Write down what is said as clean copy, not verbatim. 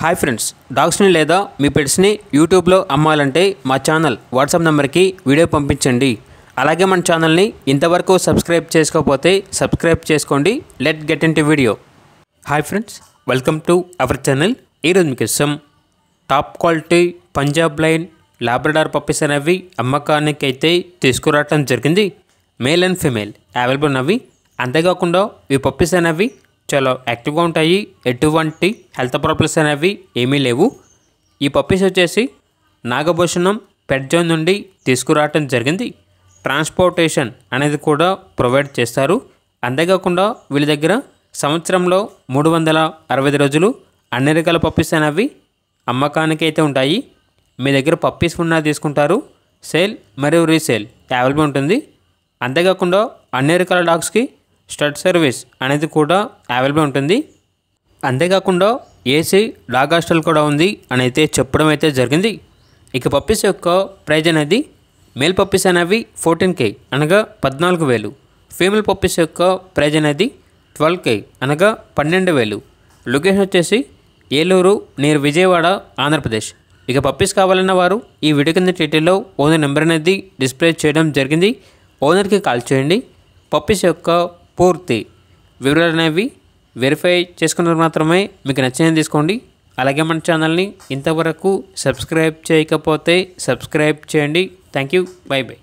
Hi friends, డాగ్స్ని లేదా మీ పెట్స్ని యూట్యూబ్లో అమ్మాలంటే మా ఛానల్ వాట్సాప్ నెంబర్కి వీడియో పంపించండి. అలాగే మన ఛానల్ని ఇంతవరకు సబ్స్క్రైబ్ చేసుకోకపోతే సబ్స్క్రైబ్ చేసుకోండి. Let get into video. Hi friends, welcome to our channel. ఈరోజు మీకు ఇష్టం top quality Punjab line Labrador puppies అనేవి అమ్మకానికి అయితే తీసుకురావటం జరిగింది. మేల్ అండ్ ఫీమేల్ అవైలబుల్ ఉన్నవి. అంతేకాకుండా ఈ పప్పీస్ అనేవి చాలా యాక్టివ్గా ఉంటాయి. ఎటువంటి హెల్త్ ప్రాబ్లమ్స్ అనేవి ఏమీ లేవు. ఈ పప్పీస్ వచ్చేసి నాగభూషణం పెట్ జోన్ నుండి తీసుకురావటం జరిగింది. ట్రాన్స్పోర్టేషన్ అనేది కూడా ప్రొవైడ్ చేస్తారు. అంతేకాకుండా వీళ్ళ దగ్గర సంవత్సరంలో 365 రోజులు అన్ని రకాల పప్పీస్ అనేవి అమ్మకానికి అయితే ఉంటాయి. మీ దగ్గర పప్పీస్ ఉన్నా తీసుకుంటారు. సేల్ మరియు రీసేల్ అవైలబుల్ ఉంటుంది. అంతేకాకుండా అన్ని రకాల డాగ్స్కి స్టడ్ సర్వీస్ అనేది కూడా అవైలబుల్ ఉంటుంది. అంతేకాకుండా ఏసీ డాగ్ హాస్టల్ కూడా ఉంది అని అయితే చెప్పడం అయితే జరిగింది. ఇక పప్పీస్ యొక్క ప్రైజ్ అనేది మేల్ పప్పీస్ అనేవి 14K అనగా 14,000. ఫీమేల్ పప్పీస్ యొక్క ప్రైజ్ అనేది 12K అనగా 12,000. లొకేషన్ వచ్చేసి ఏలూరు నియర్ విజయవాడ, ఆంధ్రప్రదేశ్. ఇక పప్పీస్ కావాలన్న వారు ఈ వీడియో కింద టైటిల్లో ఓనర్ నెంబర్ అనేది డిస్ప్లే చేయడం జరిగింది. ఓనర్కి కాల్ చేయండి. పప్పీస్ యొక్క పూర్తి వివరాలు అనేవి వెరిఫై చేసుకున్నది మాత్రమే మీకు నచ్చినది తీసుకోండి. అలాగే మన ఛానల్ని ఇంతవరకు సబ్స్క్రైబ్ చేయకపోతే సబ్స్క్రైబ్ చేయండి. Thank you. By by.